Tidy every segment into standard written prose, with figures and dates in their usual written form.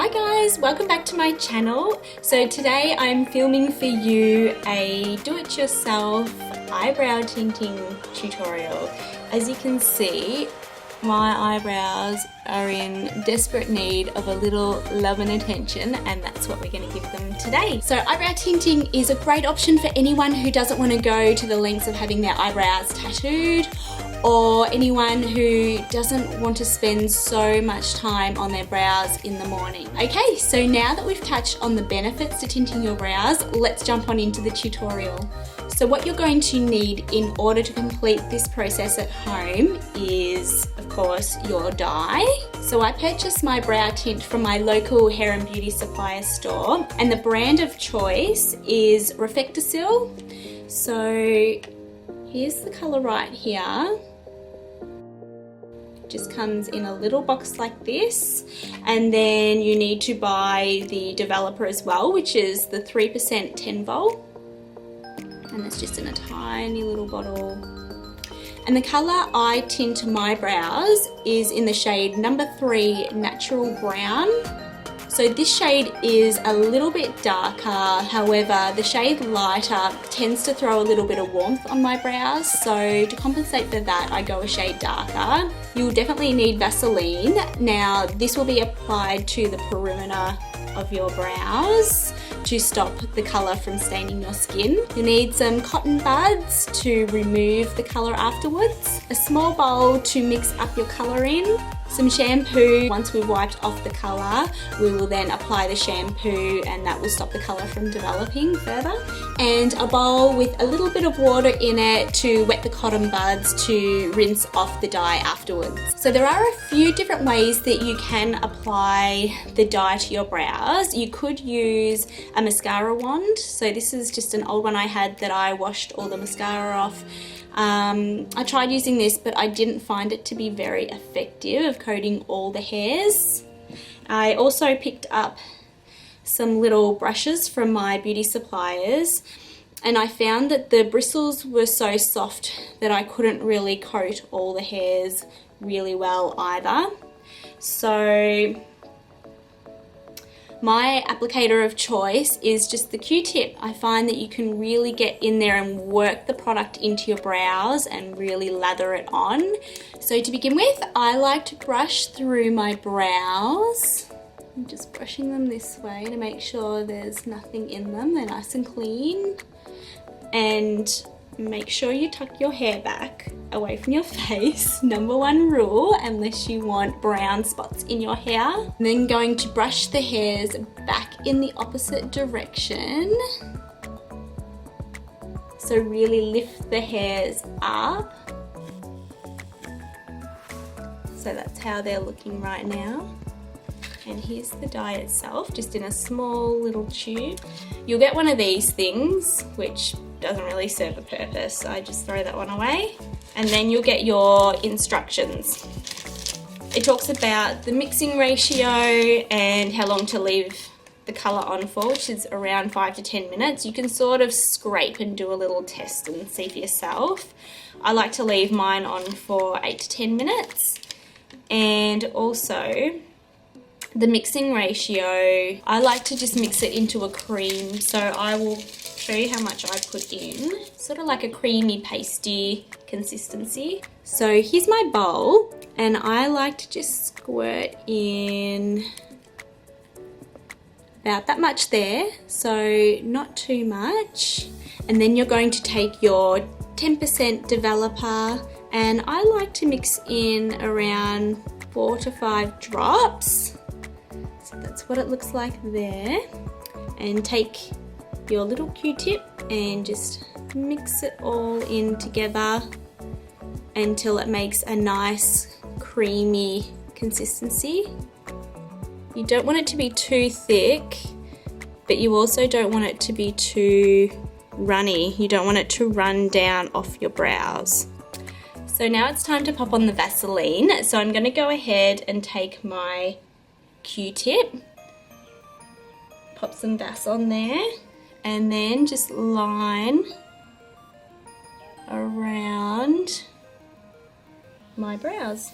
Hi guys, welcome back to my channel. So today I'm filming for you a do-it-yourself eyebrow tinting tutorial. As you can see, my eyebrows are in desperate need of a little love and attention, and that's what we're going to give them today. So eyebrow tinting is a great option for anyone who doesn't want to go to the lengths of having their eyebrows tattooed, or anyone who doesn't want to spend so much time on their brows in the morning. Okay, so now that we've touched on the benefits to tinting your brows, let's jump on into the tutorial. So what you're going to need in order to complete this process at home is, of course, your dye. So I purchased my brow tint from my local hair and beauty supplier store, and the brand of choice is Reflectosil. So here's the colour right here. Just comes in a little box like this, and then you need to buy the developer as well, which is the 3% 10 volt, and it's just in a tiny little bottle. And the colour I tint my brows is in the shade number 3 Natural Brown. So this shade is a little bit darker, however the shade lighter tends to throw a little bit of warmth on my brows, so to compensate for that I go a shade darker. You'll definitely need Vaseline. Now this will be applied to the perimeter of your brows to stop the colour from staining your skin. You'll need some cotton buds to remove the colour afterwards, a small bowl to mix up your colour in, some shampoo. Once we've wiped off the colour, we will then apply the shampoo, and that will stop the colour from developing further, and a bowl with a little bit of water in it to wet the cotton buds to rinse off the dye afterwards. So there are a few different ways that you can apply the dye to your brows. You could use a mascara wand. So this is just an old one I had that I washed all the mascara off. I tried using this, but I didn't find it to be very effective of coating all the hairs. I also picked up some little brushes from my beauty suppliers, and I found that the bristles were so soft that I couldn't really coat all the hairs really well either. So my applicator of choice is just the Q-tip. I find that you can really get in there and work the product into your brows and really lather it on. So to begin with, I like to brush through my brows. I'm just brushing them this way to make sure there's nothing in them. They're nice and clean. And make sure you tuck your hair back away from your face. Number one rule, unless you want brown spots in your hair. And then going to brush the hairs back in the opposite direction. So really lift the hairs up. So that's how they're looking right now. And here's the dye itself, just in a small little tube. You'll get one of these things, which doesn't really serve a purpose, so I just throw that one away. And then you'll get your instructions. It talks about the mixing ratio and how long to leave the colour on for, which is around 5 to 10 minutes. You can sort of scrape and do a little test and see for yourself. I like to leave mine on for 8 to 10 minutes. And also the mixing ratio, I like to just mix it into a cream, so I will show you how much I put in. Sort of like a creamy pasty consistency. So here's my bowl, and I like to just squirt in about that much there, so not too much. And then you're going to take your 10% developer, and I like to mix in around 4 to 5 drops. So that's what it looks like there. And take your little Q-tip and just mix it all in together until it makes a nice creamy consistency. You don't want it to be too thick, but you also don't want it to be too runny. You don't want it to run down off your brows. So now it's time to pop on the Vaseline. So I'm going to go ahead and take my Q-tip, pop some Vas on there, and then just line around my brows.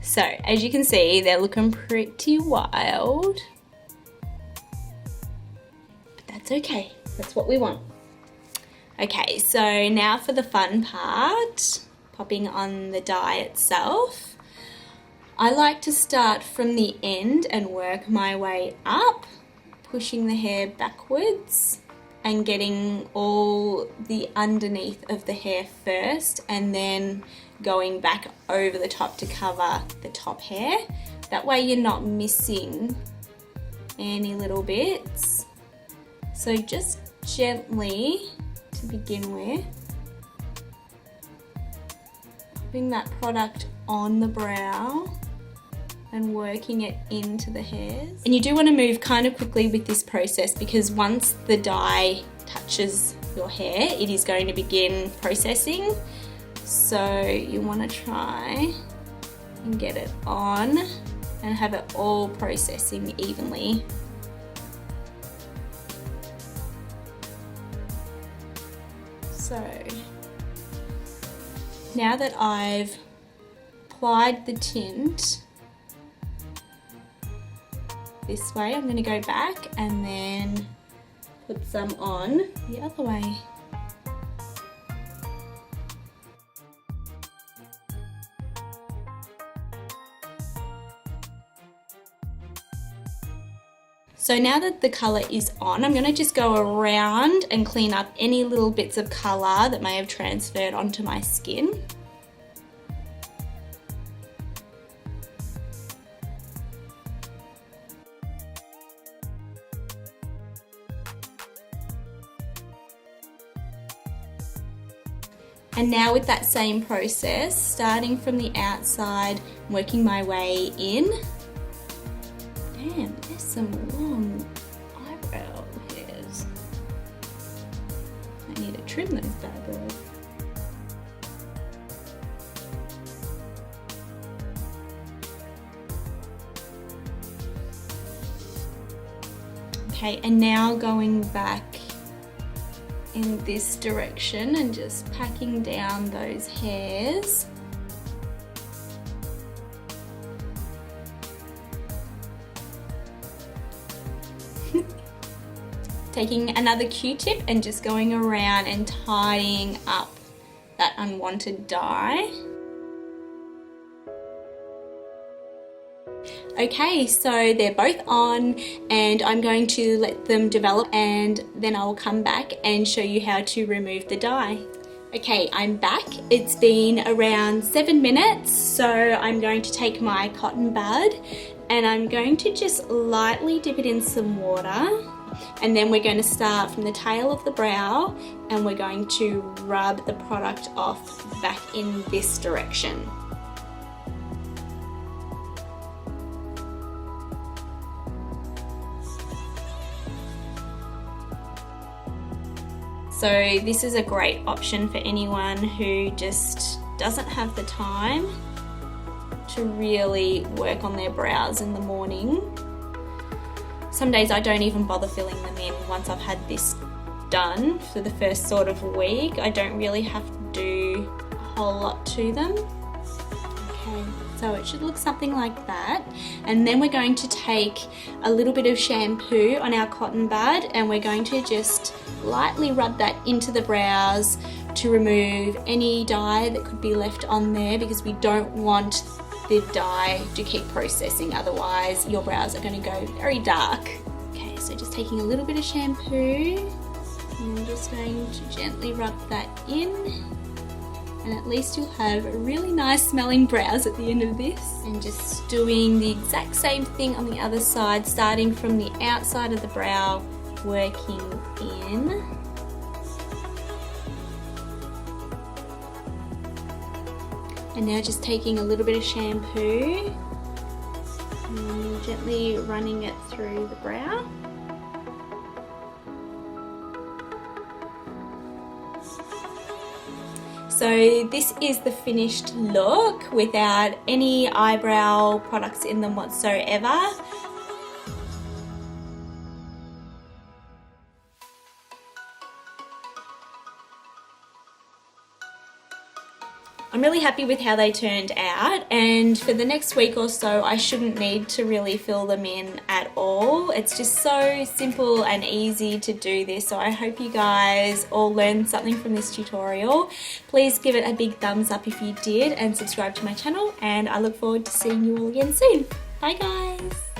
So as you can see, they're looking pretty wild, but that's okay. That's what we want. Okay, so now for the fun part, popping on the dye itself. I like to start from the end and work my way up, pushing the hair backwards and getting all the underneath of the hair first, and then going back over the top to cover the top hair. That way you're not missing any little bits. So just gently to begin with, putting that product on the brow and working it into the hairs. And you do want to move kind of quickly with this process, because once the dye touches your hair, it is going to begin processing. So you want to try and get it on and have it all processing evenly. So now that I've applied the tint this way, I'm going to go back and then put some on the other way. So now that the colour is on, I'm going to just go around and clean up any little bits of colour that may have transferred onto my skin. And now with that same process, starting from the outside, working my way in. Damn, there's some long eyebrow hairs. I need to trim those bad boys. Okay, and now going back in this direction and just packing down those hairs. Taking another Q-tip and just going around and tidying up that unwanted dye. Okay, so they're both on and I'm going to let them develop, and then I'll come back and show you how to remove the dye. Okay, I'm back. It's been around 7 minutes, so I'm going to take my cotton bud and I'm going to just lightly dip it in some water, and then we're going to start from the tail of the brow and we're going to rub the product off back in this direction. So this is a great option for anyone who just doesn't have the time to really work on their brows in the morning. Some days I don't even bother filling them in once I've had this done for the first sort of week. I don't really have to do a whole lot to them. Okay, so it should look something like that. And then we're going to take a little bit of shampoo on our cotton bud and we're going to just lightly rub that into the brows to remove any dye that could be left on there, because we don't want the dye to keep processing, otherwise your brows are going to go very dark. Okay, so just taking a little bit of shampoo and I'm just going to gently rub that in, and at least you'll have really nice smelling brows at the end of this. And just doing the exact same thing on the other side, starting from the outside of the brow, working in. And now just taking a little bit of shampoo and gently running it through the brow. So this is the finished look without any eyebrow products in them whatsoever. I'm really happy with how they turned out, and for the next week or so I shouldn't need to really fill them in at all. It's just so simple and easy to do this, so I hope you guys all learned something from this tutorial. Please give it a big thumbs up if you did and subscribe to my channel, and I look forward to seeing you all again soon. Bye guys!